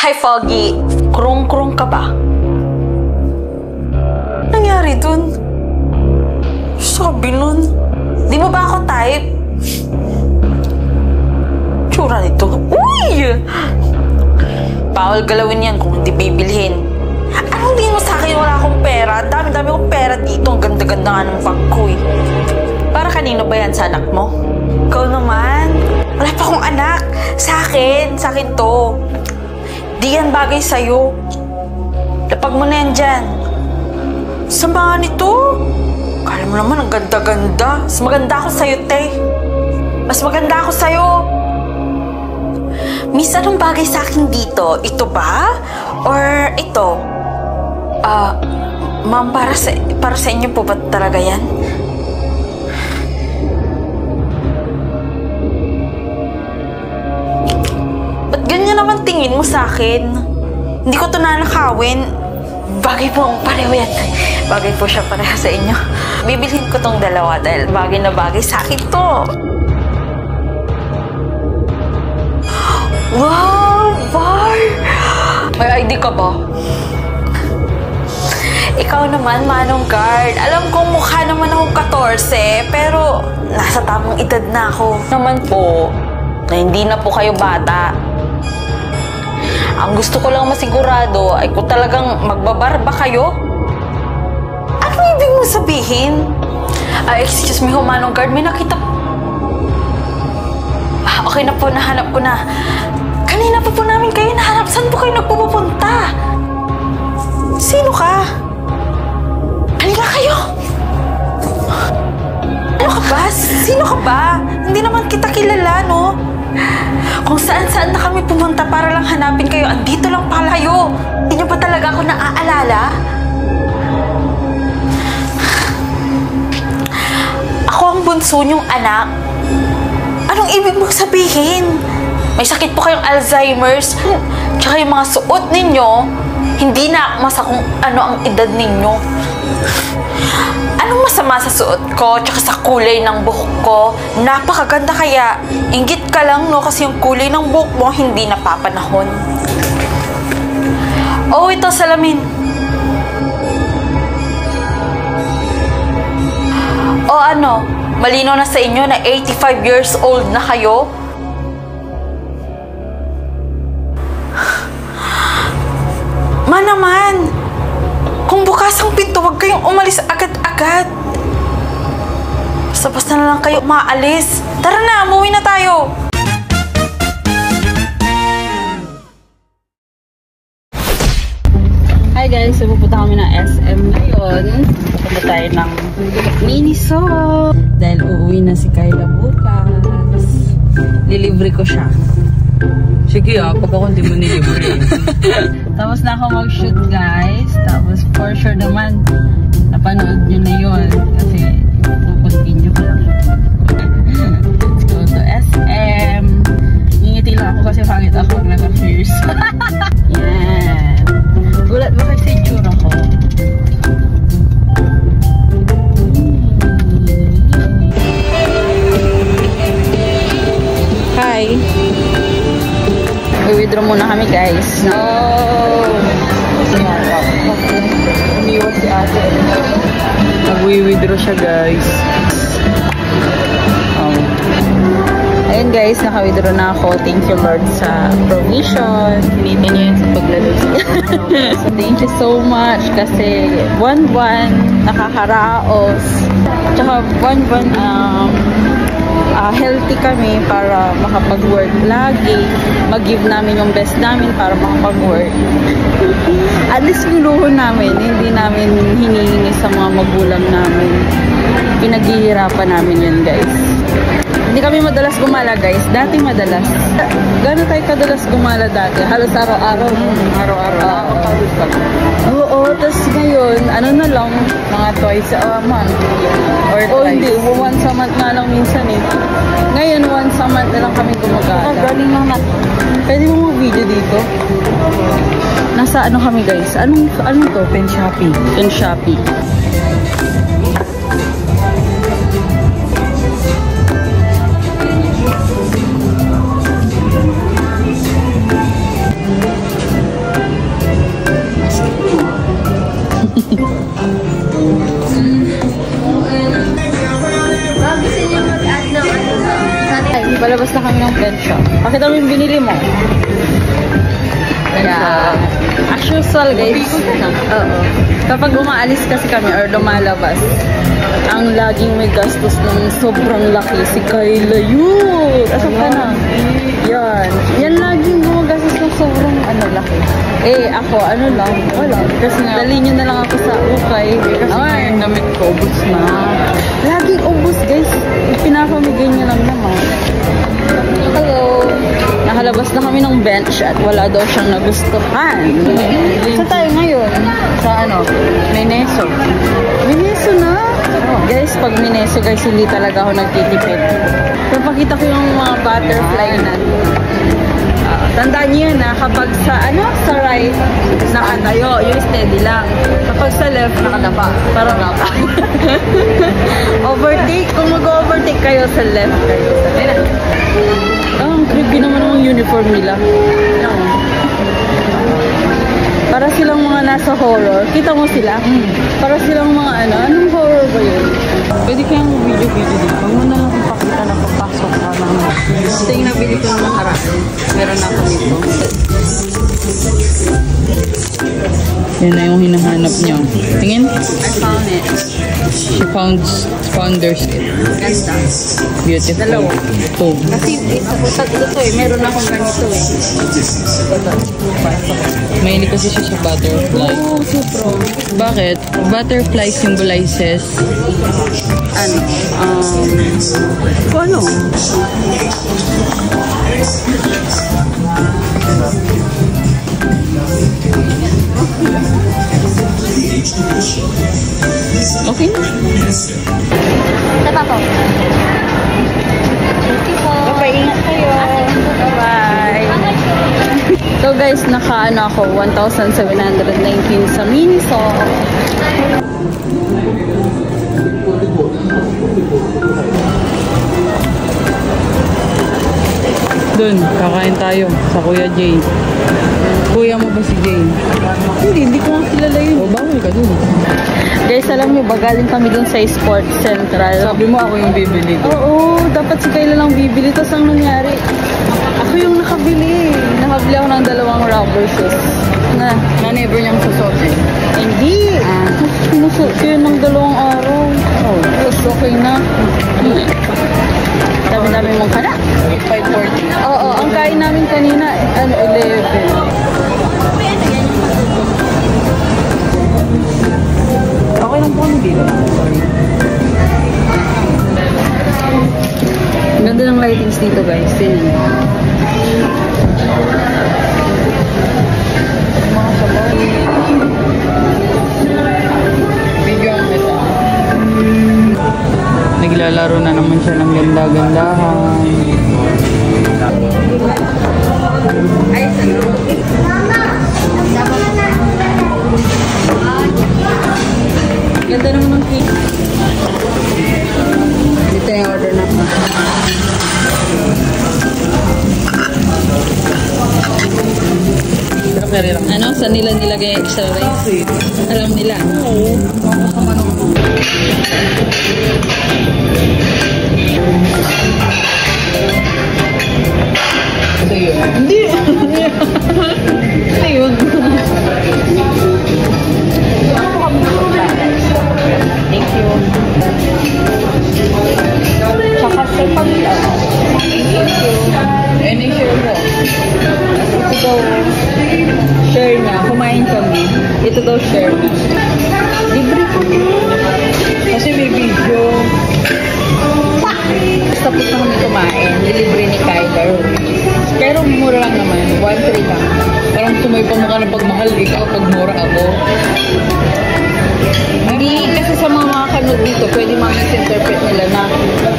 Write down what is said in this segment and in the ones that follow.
Hi, Foggy. Krung-krung ka ba? Nangyari dun? Sabi nun. Di mo ba ako type? Tsura nito. Uy! Bawal galawin yan kung hindi bibilhin. Anong tingin mo sa akin? Wala akong pera. Dami-dami akong pera dito. Ang ganda-ganda nga ng bag ko eh. Para kanino ba yan? Sa anak mo? Ikaw naman. Wala pa akong anak. Sa akin to. Di yan bagay sa'yo. Lapag mo na yan dyan. Sama nito. Kala mo naman, ang ganda-ganda. Mas maganda ako sa'yo, te. Mas maganda ako sa'yo. Miss, anong bagay sa akin dito? Ito ba? Or ito? Ma'am, para sa inyo po ba talaga yan? Ba't ganyan naman tingin mo sa akin? Hindi ko ito nanakawin. Bagay po ang pareho yan. Bagay po siya pareha sa inyo. Bibilhin ko tong dalawa dahil bagay na bagay sa akin to. Wow! Bar! May ID ka ba? Ikaw naman, Manong Guard. Alam kong mukha naman akong 14, pero nasa tamang edad na ako. Naman po, na hindi na po kayo bata. Ang gusto ko lang masigurado ay kung talagang magbabarba kayo. Ano ibig mong sabihin? Excuse me ho, Manong Guard, may nakita... Okay na po, nahanap ko na. Kanina pa po namin kayo nahanap. Saan po kayo nagpupunta? Sino ka? Halika kayo! Ano ka ba? Sino ka ba? Hindi naman kita kilala, no? Kung saan-saan na kami pumunta para lang hanapin kayo, andito lang pala kayo. Hindi niyo ba talaga ako naaalala? Ako ang bunso niyong anak. Anong ibig mong sabihin? May sakit po kayong Alzheimer's? Tsaka yung mga suot ninyo, hindi na masa kung ano ang edad ninyo. Anong masama sa suot ko tsaka sa kulay ng buhok ko? Napakaganda kaya. Inggit ka lang, no? Kasi yung kulay ng buhok mo hindi napapanahon. Oh, ito salamin. O ano? Malinaw na sa inyo na 85 years old na kayo? Naman! Kung bukas ang pinto, huwag kayong umalis agad-agad. Basta na lang kayo maalis. Tara na, umuwi na tayo. Hi guys, so pupunta kami ng SM ngayon. Pupunta tayo ng Miniso. Dahil uuwi na si Kyla bukas. Lilibre ko siya. Sige pag ako hindi mo nilibre. Tapos na ako mag-shoot guys. Tapos for sure naman, napanood nyo na yun. Kasi continue ko lang. Let's go to SM. Ngingiti lang ako kasi pangit ako naka-fierce. Yan. Gulat ba kasi itsura ko? Hi! I-withdraw muna kami guys. No! Umiwas si ate. Nag-withdraw siya guys. Ayun guys, naka-withdraw na ako. Thank you Lord sa provision. Pilitin niyo yun sa paglalos. So thank you so much kasi buwan-buwan nakakaraos. Tsaka buwan-buwan healthy kami para makapag-work lagi. Mag-give namin yung best namin para makapag-work. At least yung luho namin, hindi namin hinihingi sa mga magulang namin. Pinaghihirapan namin yun guys. Hindi kami madalas gumala guys. Dati madalas. Gano'n tayo kadalas gumala dati? Halos araw-araw. Araw-araw. Oo, tapos ngayon, ano na lang, mga twice a month. Or hindi, once a month na lang minsan eh. Ngayon, once a month na lang kami gumagala. Galing lang natin. Pwede mo mag-video dito? Nasa ano kami guys? Ano to? Pen Shopee. Pen Shopee. siya. Pakita mo yung binili mo. Yeah. As usual guys, oo. Kapag umaalis kasi kami or lumalabas, ang laging may gastos ng sobrang laki si Kayla yun. Asa ka na? Yan. Yan laging gumagastos ng sobrang laki. Eh, ako, lang, wala. Kasi dali nyo na lang ako sa ukay. Ay, damit ko, ubus na. Laging ubus guys. Pinapamigay nyo lang naman. Hello. Nakalabas na kami ng bench at wala daw siyang nagustuhan. Sa tayo ngayon? Sa Mineso. Mineso na? Guys, pag Mineso guys, hindi talaga ako nagtitipid. Papakita ko yung mga butterfly na. Tandaan niyo na kapag sa right, nakatayo, yung steady lang. Kapag sa left, nakadapa. Parang overtake. Kung mag-overtake kayo sa left kayo. Ang creepy naman ang uniform nila. Para silang mga nasa horror. Kita mo sila? Para silang mga anong horror ba yun? Pwede kayang video-video dito. Huwag mo na lang pakita na papasok ka ng ito yung nabili ko ng nakaraan. Meron ako dito. Yan na yung hinahanap niyo. Tingin? I found it. She found their skin. Ganda. Beautiful. Dalawa. Ito. Kasi isa ko tatlo to eh. Meron akong ganito eh. Mahilig kasi siya sa butterfly. Oh, super. Bakit? Butterfly symbolizes ano? Okay na. Tapa po. Bye-bye, ingat kayo. Bye-bye. So guys, ako 1,719 sa Miniso. Doon, kakain tayo sa Kuya Jay. Kuya mo ba si Jay? Hindi ko lang kilala yun. O, bawal ka dun. Guys, alam niyo ba, galing kami dun sa Sports Central. Sabi mo ako yung bibili dun. Oo, dapat si Kayla lang bibili. Tapos ang nangyari, ako yung nakabili. Nakabili ako ng 2 rubber shoes. Na never niyang susot eh. Hindi. Sinusot ko yun ng 2 araw. Oh, tapos okay na. Dami-dami mong kana. 5:40. Oo, ang kain namin kanina, 11. Okay lang po kami dito. Sorry. Ang ganda ng lightings dito guys. Tingnan. Mga sabaw. Video ang ito. Naglalaro na naman siya ng ganda-gandahan. Ay, ganda naman ng cake. Dito yung order na po. Ano? Saan nila nilagay extra rice? Alam nila? Oo. Hindi. Ayun. Thank you. Tsaka sa pamilya. Thank you. Any share mo? Ito daw, share niya. Kumain kami. Ito daw share niya. Libre ko. Kasi may video. Tapos na kami kumain. Nilibre ni Kyla. Pero mura lang naman. 1.3 lang. Parang sumay pa mukha ng pagmahal. Ikaw, pagmura ako. Hindi kasi sa mga makakanood dito, pwede ma-misinterpret nila na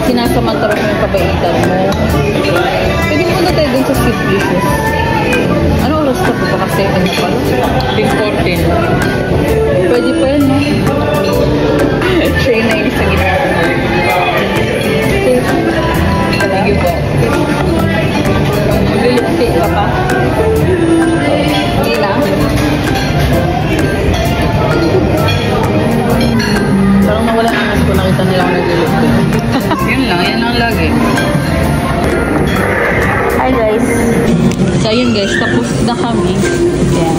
sinasamantara mo yung kabaitan mo. Pwede mo na tayo dun sa Sweet Dishes. Ano oras na po? Baka 7 na pala? 10:14. Pwede pa yun, no? Train na yun sa gitna. Thank you po. Maglilipstick ka pa? Hindi na? Parang nawala naman ko nakita nila ako naglilipstick. Yan lang lagi. na kami. Yan.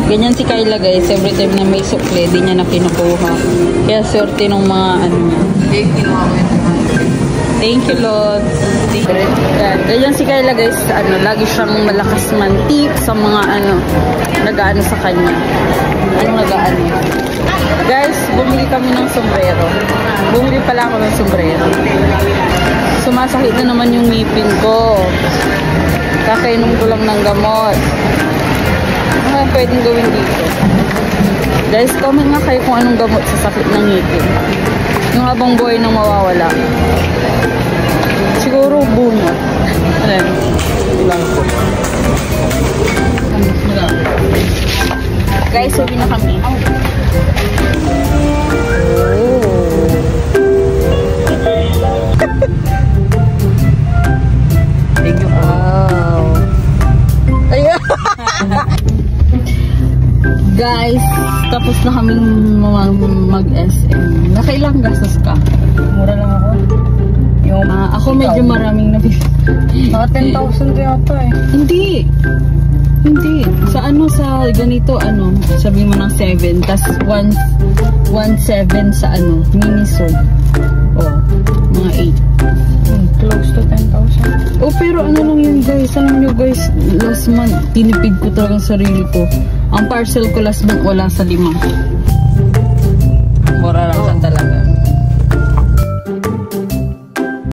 Ganyan si Kyla guys. Every time na may sukle, di niya na kinukuha. Kaya swerte ng mga ano niya. Thank you, Lord. Yan. Ganyan si Kyla guys. Ano, lagi siyang malakas mantik sa mga ano, nag-ano sa kanya. Anong nag-ano? Guys, bumili kami ng sombrero. Bumili pala ako ng sombrero. Sumasakit na naman yung ngipin ko. Kakainom ko lang ng gamot. Ano kaya pwedeng gawin dito? Guys, comment nga kayo kung anong gamot sa sakit ng ngipin. Yung habang buhay nang mawawala. Siguro bunot. Alam. Guys, sabi na kami. Wow. Ayan. Guys, tapos na kaming mag-SM. Nakailang gastos ka? Mura lang ako. Yung Ako medyo maraming nabili. mga 10,000 yata eh. Hindi. Sa ano, sa ganito, ano, sabi mo ng 7, tas 1.7 sa ano, Miniso. Oh, mga 8. Close to 10,000. Oh, pero ano lang yun guys, alam nyo guys, last month, tinipid ko talagang sarili ko. Ang parcel ko last month, wala sa 5. Mura lang